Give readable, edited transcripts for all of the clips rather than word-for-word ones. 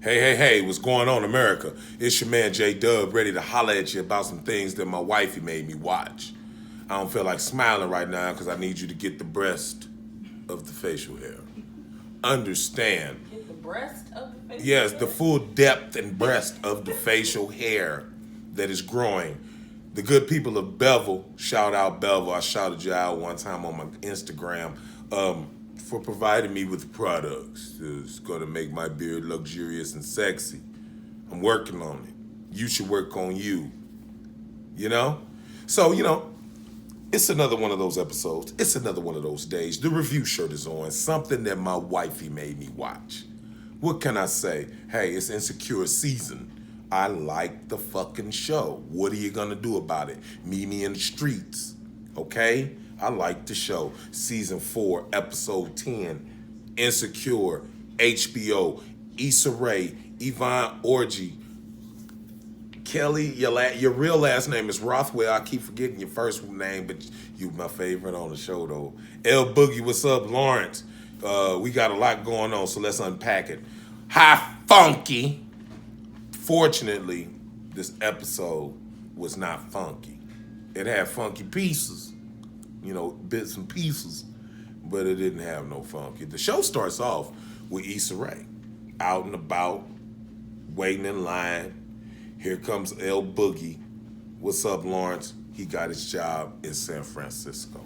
Hey, what's going on, America? It's your man J Dub, ready to holler at you about some things that my wifey made me watch. I don't feel like smiling right now because I need you to get the breast of the facial hair. Understand. Get the breast of the facial Yes, hair? the full depth and breast of the facial hair that is growing. The good people of Bevel, shout out Bevel. I shouted you out one time on my Instagram for providing me with products. It's going to make my beard luxurious and sexy. I'm working on it. You should work on you. You know? So, it's another one of those episodes. It's another one of those days. The review shirt is on. Something that my wifey made me watch. What can I say? Hey, it's Insecure season. I like the fucking show. What are you gonna do about it? Meet me in the streets. Okay? I like the show. Season 4, episode 10. Insecure, HBO, Issa Rae, Yvonne Orji, Kelly, your real last name is Rothwell. I keep forgetting your first name, but you my favorite on the show though. L Boogie, what's up, Lawrence? We got a lot going on, so let's unpack it. Hi, funky. Fortunately, this episode was not funky. It had funky pieces, bits and pieces, but it didn't have no funky. The show starts off with Issa Rae out and about, waiting in line. Here comes L Boogie. What's up, Lawrence? He got his job in San Francisco.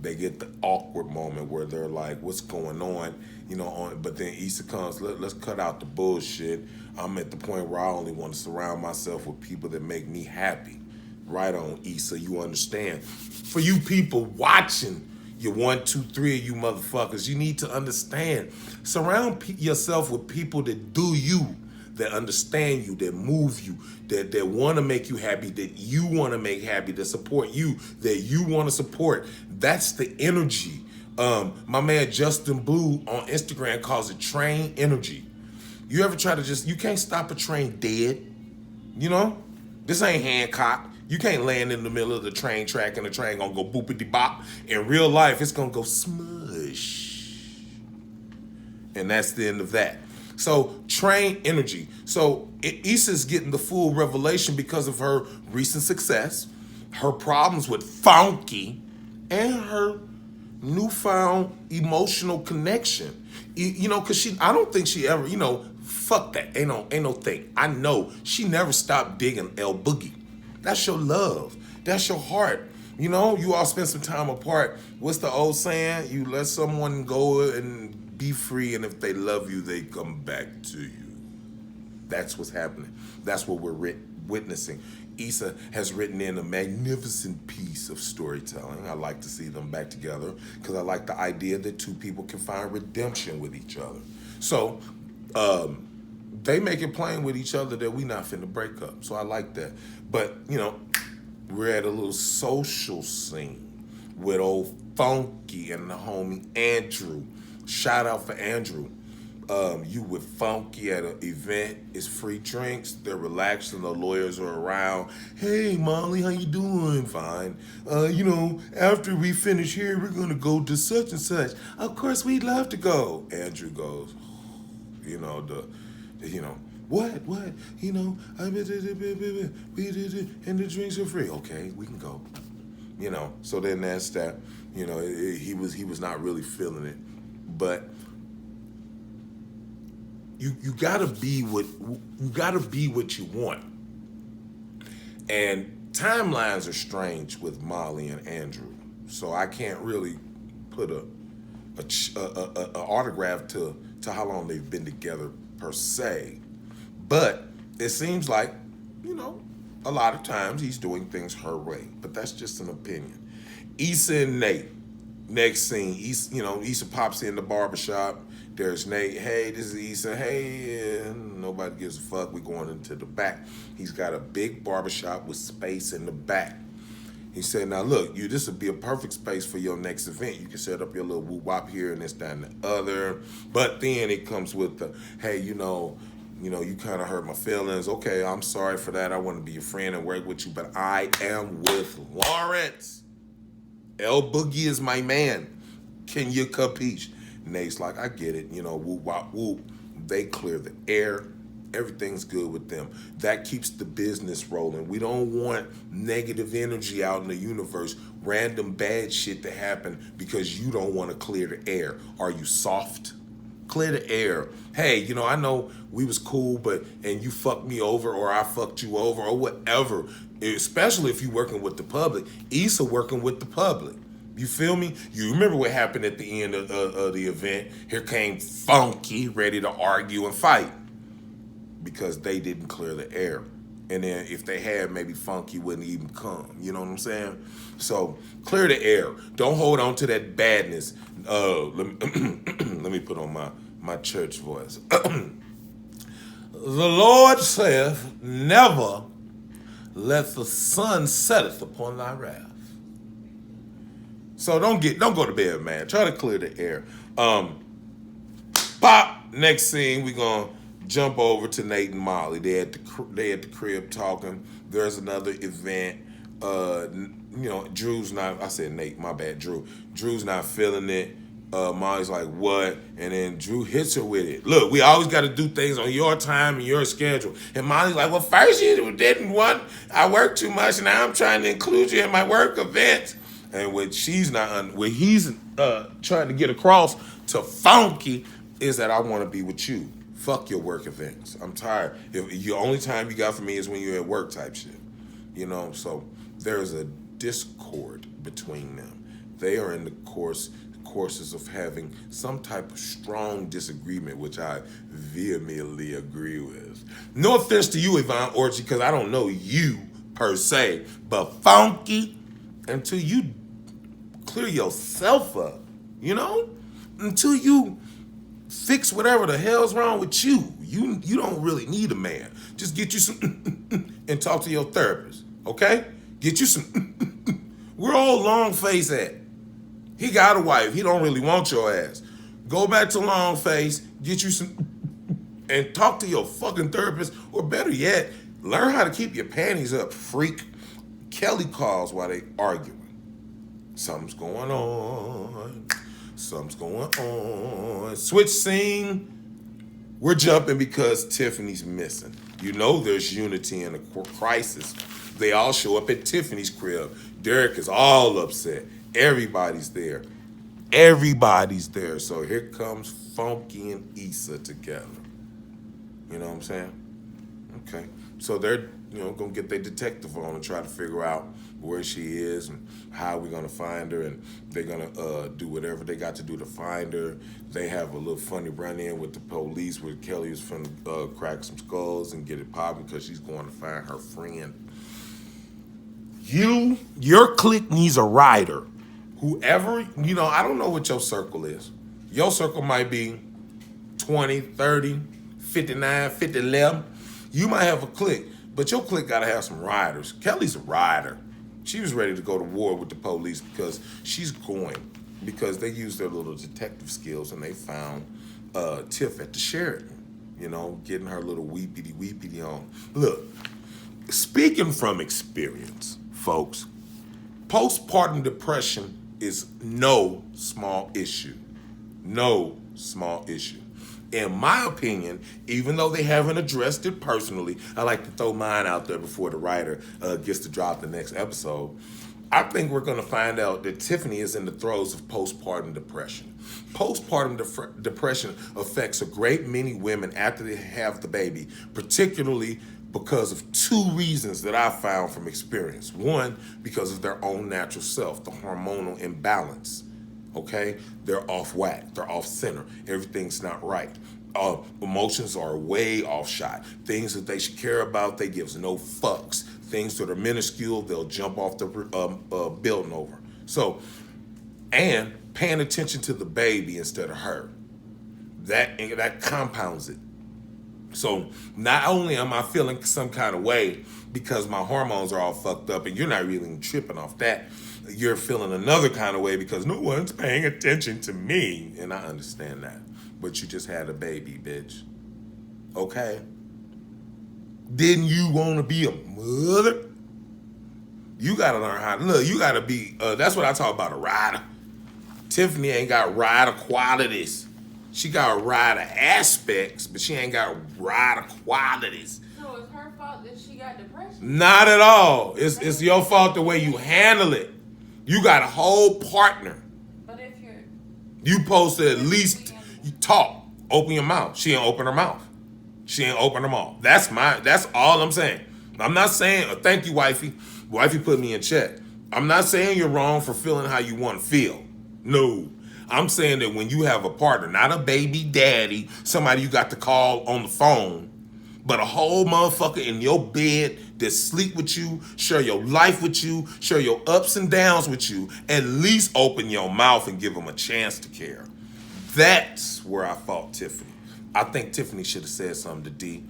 They get the awkward moment where they're like, what's going on? But then Issa comes, let's cut out the bullshit. I'm at the point where I only want to surround myself with people that make me happy. Right on, Issa, you understand. For you people watching, you 1, 2, 3 of you motherfuckers, you need to understand. Surround yourself with people that do you, that understand you, that move you, that want to make you happy, that you want to make happy, that support you, that you want to support. That's the energy. My man Justin Blue on Instagram calls it train energy. You ever try to you can't stop a train dead. This ain't Hancock. You can't land in the middle of the train track and the train gonna go boopity bop. In real life, it's gonna go smush. And that's the end of that. So train energy. So Issa's getting the full revelation because of her recent success, her problems with funky, and her newfound emotional connection. Because I don't think she ever, fuck that. Ain't no thing. I know she never stopped digging L Boogie. That's your love. That's your heart. You all spend some time apart. What's the old saying? You let someone go and be free, and if they love you, they come back to you. That's what's happening. That's what we're witnessing. Issa has written in a magnificent piece of storytelling. I like to see them back together because I like the idea that two people can find redemption with each other. So they make it plain with each other that we not finna break up. So I like that. But, we're at a little social scene with old Funky and the homie Andrew. Shout out for Andrew. You with Funky at an event, it's free drinks, they're relaxed and the lawyers are around. Hey Molly, how you doing? Fine. After we finish here, we're gonna go to such and such. Of course we'd love to go. Andrew goes, what? And the drinks are free. Okay, we can go. So then that's that. He was not really feeling it. But you gotta be what you want. And timelines are strange with Molly and Andrew, so I can't really put a autograph to how long they've been together per se. But it seems like, a lot of times he's doing things her way. But that's just an opinion. Issa and Nate. Next scene, Issa pops in the barbershop. There's Nate. Hey, this is Issa. Hey, nobody gives a fuck. We're going into the back. He's got a big barbershop with space in the back. He said, now look, this would be a perfect space for your next event. You can set up your little woo-wop here and this, that, and the other. But then it comes with the, hey, you kind of hurt my feelings. Okay, I'm sorry for that. I want to be your friend and work with you, but I am with Lawrence. L Boogie is my man. Can you capiche? Nate's like, I get it, whoop, wop, whoop. They clear the air. Everything's good with them. That keeps the business rolling. We don't want negative energy out in the universe, random bad shit to happen because you don't want to clear the air. Are you soft? Clear the air. Hey, I know we was cool, and you fucked me over, or I fucked you over, or whatever. Especially if you working with the public. Issa working with the public. You feel me? You remember what happened at the end of the event? Here came Funky, ready to argue and fight because they didn't clear the air. And then if they had, maybe Funky wouldn't even come. You know what I'm saying? So clear the air. Don't hold on to that badness. Let me put on my church voice. The Lord saith, never let the sun setteth upon thy wrath. So don't go to bed, man. Try to clear the air. Pop. Next scene, we gonna jump over to Nate and Molly. They at the crib talking. There's another event. Drew's not. I said Nate. My bad, Drew. Drew's not feeling it. Molly's like, what? And then Drew hits her with it. Look, we always got to do things on your time and your schedule. And Molly's like, well, first you didn't want. I work too much, and now I'm trying to include you in my work events. And what he's trying to get across to Funky is that I want to be with you. Fuck your work events. I'm tired. If the only time you got for me is when you're at work type shit. So there's a discord between them. They are in the courses of having some type of strong disagreement, which I vehemently agree with. No offense to you, Yvonne Orchie, because I don't know you per se, but Funky, until you clear yourself up, until you fix whatever the hell's wrong with you. You don't really need a man. Just get you some and talk to your therapist, okay? Get you some. Where old Longface at? He got a wife. He don't really want your ass. Go back to Longface, get you some and talk to your fucking therapist, or better yet, learn how to keep your panties up, freak. Kelly calls while they arguing. Something's going on. Something's going on. Switch scene. We're jumping because Tiffany's missing. There's unity in a crisis. They all show up at Tiffany's crib. Derek is all upset. Everybody's there. So here comes Funky and Issa together. You know what I'm saying? Okay. So they're, gonna get their detective on and try to figure out where she is and how we're gonna find her, and they're gonna do whatever they got to do to find her. They have a little funny run-in with the police where Kelly is finna crack some skulls and get it popping because she's going to find her friend. Your clique needs a rider. Whoever, I don't know what your circle is. Your circle might be 20, 30, 59, 50, 11. You might have a clique, but your clique got to have some riders. Kelly's a rider. She was ready to go to war with the police because because they used their little detective skills and they found Tiff at the Sheraton, getting her little weepity on. Look, speaking from experience, folks, postpartum depression is no small issue. No small issue. In my opinion, even though they haven't addressed it personally, I like to throw mine out there before the writer gets to drop the next episode. I think we're going to find out that Tiffany is in the throes of postpartum depression. Postpartum depression affects a great many women after they have the baby, particularly because of two reasons that I found from experience. One, because of their own natural self, the hormonal imbalance. Okay? They're off whack. They're off center. Everything's not right. Emotions are way off shot. Things that they should care about, they gives no fucks. Things that are minuscule, they'll jump off the building over. So, and paying attention to the baby instead of her. That compounds it. So not only am I feeling some kind of way because my hormones are all fucked up and you're not really tripping off that, you're feeling another kind of way because no one's paying attention to me. And I understand that. But you just had a baby, bitch. Okay? Didn't you want to be a mother? You got to learn how to, look, you got to be, that's what I talk about, a rider. Tiffany ain't got rider qualities. She got rider aspects, but she ain't got rider qualities. So it's her fault that she got depression? Not at all. It's your fault the way you handle it. You got a whole partner. But if you're... You supposed to at least talk. Open your mouth. She ain't open her mouth. She ain't open her mouth. That's all I'm saying. I'm not saying, thank you, wifey. Wifey put me in check. I'm not saying you're wrong for feeling how you want to feel. No. I'm saying that when you have a partner, not a baby daddy, somebody you got to call on the phone, but a whole motherfucker in your bed that sleep with you, share your life with you, share your ups and downs with you, at least open your mouth and give them a chance to care. That's where I fault Tiffany. I think Tiffany should have said something to D.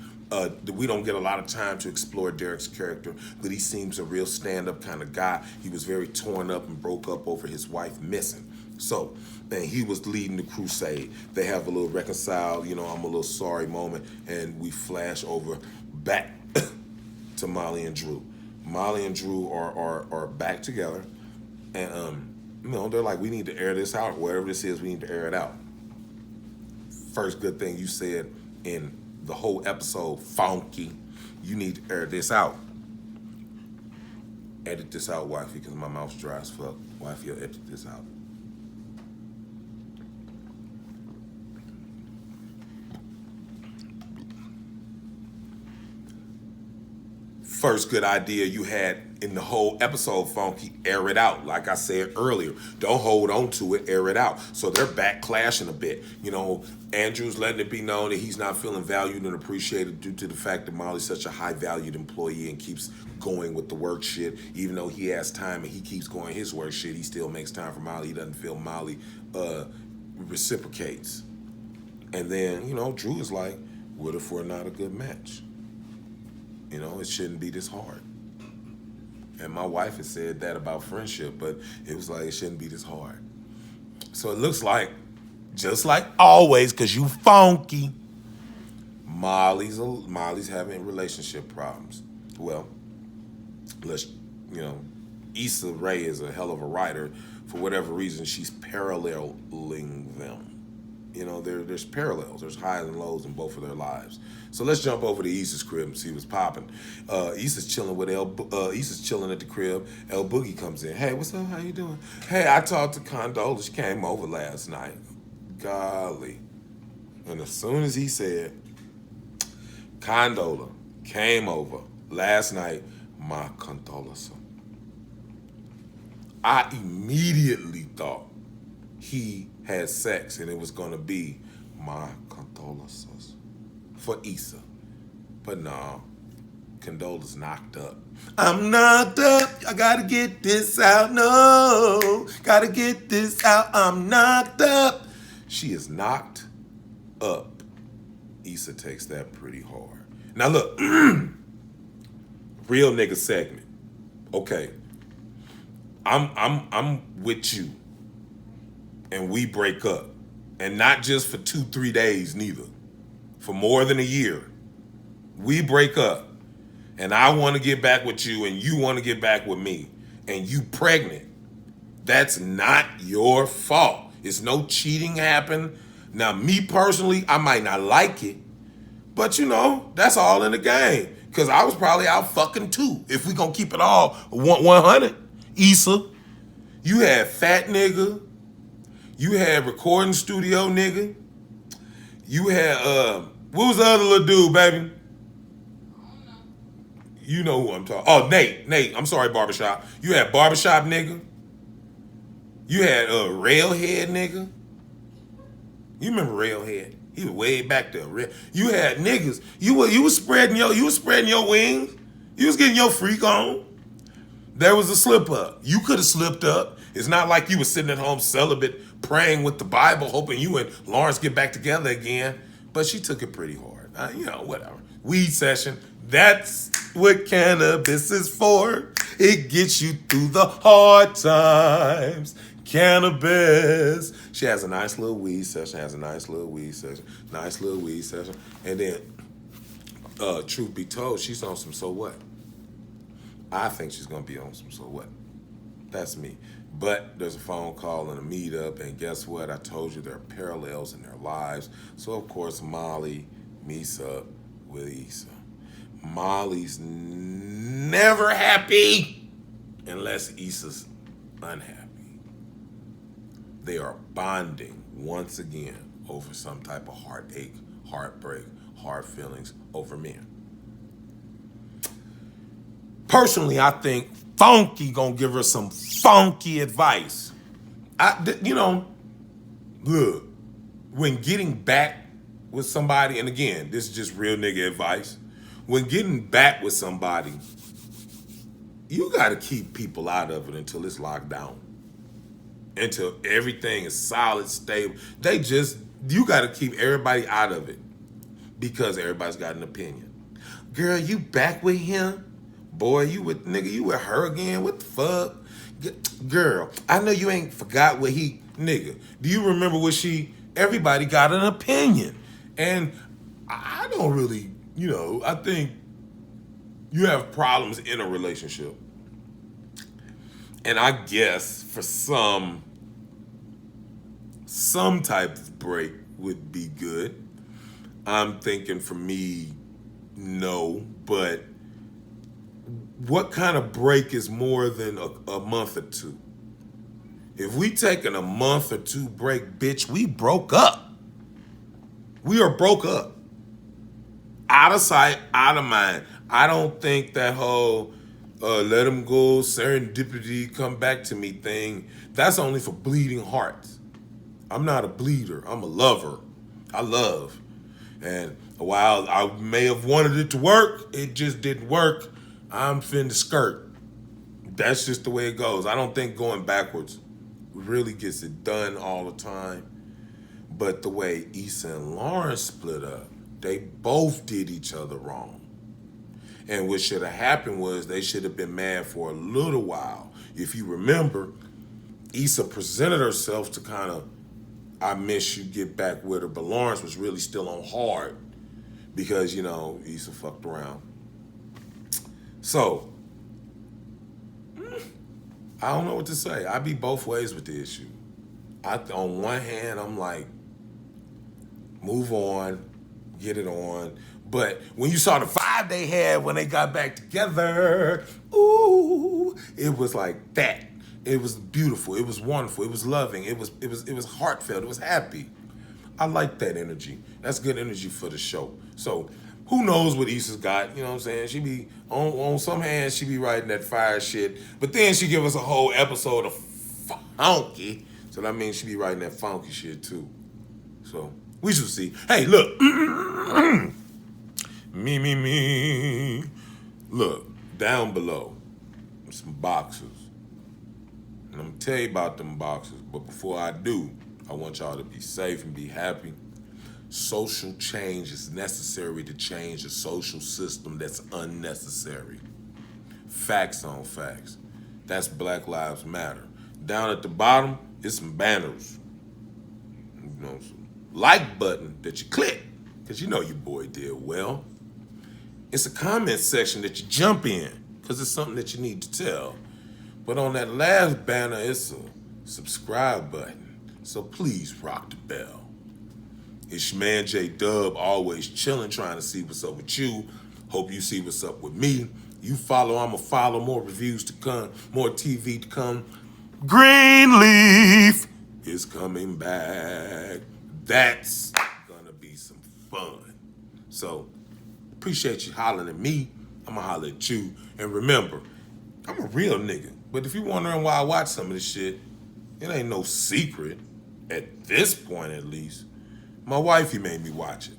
We don't get a lot of time to explore Derek's character, but he seems a real stand-up kind of guy. He was very torn up and broke up over his wife missing. So, and he was leading the crusade. They have a little reconcile, I'm a little sorry moment, and we flash over back to Molly and Drew. Molly and Drew are back together, and they're like, we need to air this out. Whatever this is, we need to air it out. First good thing you said in the whole episode, funky, you need to air this out. Edit this out, wifey, because my mouth's dry as fuck. Wifey, you'll edit this out. First good idea you had in the whole episode, Funky, air it out. Like I said earlier, don't hold on to it, air it out. So they're back clashing a bit. Andrew's letting it be known that he's not feeling valued and appreciated due to the fact that Molly's such a high valued employee and keeps going with the work shit. Even though he has time and he keeps going his work shit, he still makes time for Molly. He doesn't feel Molly reciprocates. And then, Drew is like, what if we're not a good match? It shouldn't be this hard. And my wife has said that about friendship, but it was like, it shouldn't be this hard. So it looks like, just like always, because you funky, Molly's having relationship problems. Well, Issa Rae is a hell of a writer. For whatever reason, she's paralleling them. There's parallels. There's highs and lows in both of their lives. So let's jump over to Issa's crib and see what's popping. Issa's chilling with Issa's chilling at the crib. El Boogie comes in. Hey, what's up? How you doing? Hey, I talked to Condola. She came over last night. Golly. And as soon as he said, Condola came over last night, my condolences, I immediately thought he had sex and it was gonna be my condolences for Issa. But no, Condola's knocked up. I'm knocked up, I gotta get this out, no, gotta get this out, I'm knocked up. She is knocked up. Issa takes that pretty hard. Now look, real nigga segment. Okay, I'm with you. And we break up. And not just for 2-3 days, neither. For more than a year. We break up. And I want to get back with you and you want to get back with me. And you pregnant. That's not your fault. It's no cheating happened. Now, me personally, I might not like it. But that's all in the game. Because I was probably out fucking too. If we gonna keep it all 100. Issa, you had fat nigga. You had recording studio nigga. You had, what was the other little dude, baby? You know who I'm talking. Oh, Nate. I'm sorry, barbershop. You had barbershop nigga. You had railhead nigga. You remember railhead? He was way back there. You had niggas. You was spreading your wings. You was getting your freak on. There was a slip up. You could have slipped up. It's not like you were sitting at home celibate, praying with the Bible, hoping you and Lawrence get back together again. But she took it pretty hard. Whatever. Weed session. That's what cannabis is for. It gets you through the hard times. Cannabis. She has a nice little weed session. And then, truth be told, she's on some so what. I think she's going to be on some so what. That's me. But there's a phone call and a meetup, and guess what? I told you there are parallels in their lives. So of course Molly meets up with Issa. Molly's never happy unless Issa's unhappy. They are bonding once again over some type of heartache, heartbreak, hard feelings over men. Personally, I think Funky gonna give her some funky advice. Look, when getting back with somebody, and again, this is just real nigga advice. When getting back with somebody, you gotta keep people out of it until it's locked down. Until everything is solid, stable. You gotta keep everybody out of it because everybody's got an opinion. Girl, you back with him? Boy, you with her again? What the fuck? Girl, I know you ain't forgot what nigga. Do you remember everybody got an opinion. And I don't really, I think you have problems in a relationship. And I guess for some type of break would be good. I'm thinking for me, no, but what kind of break is more than a month or two? If we taking a month or two break, bitch, we broke up. We are broke up. Out of sight, out of mind. I don't think that whole let them go, serendipity, come back to me thing, that's only for bleeding hearts. I'm not a bleeder. I'm a lover. I love. And while I may have wanted it to work, it just didn't work. I'm finna skirt. That's just the way it goes. I don't think going backwards really gets it done all the time. But the way Issa and Lawrence split up, they both did each other wrong. And what should have happened was they should have been mad for a little while. If you remember, Issa presented herself to kind of, I miss you, get back with her. But Lawrence was really still on hard because, Issa fucked around. So, I don't know what to say. I be both ways with the issue. On one hand, I'm like, move on, get it on. But when you saw the fight they had when they got back together, ooh, it was like that. It was beautiful. It was wonderful. It was loving. It was heartfelt. It was happy. I like that energy. That's good energy for the show. So who knows what Issa's got? You know what I'm saying? She be on some hands, she be writing that fire shit. But then she give us a whole episode of funky. So that means she be writing that funky shit too. So we shall see. Hey, look. Me. Look, down below, some boxes. And I'm gonna tell you about them boxes. But before I do, I want y'all to be safe and be happy. Social change is necessary to change a social system that's unnecessary. Facts on facts. That's Black Lives Matter. Down at the bottom, it's some banners. Some like button that you click, because your boy did well. It's a comment section that you jump in, because it's something that you need to tell. But on that last banner, it's a subscribe button. So please rock the bell. It's your man J-Dub, always chilling, trying to see what's up with you. Hope you see what's up with me. You follow, I'ma follow. More reviews to come, more TV to come. Greenleaf is coming back. That's gonna be some fun. So, appreciate you hollering at me. I'ma holler at you. And remember, I'm a real nigga. But if you're wondering why I watch some of this shit, it ain't no secret, at this point at least. My wifey made me watch it.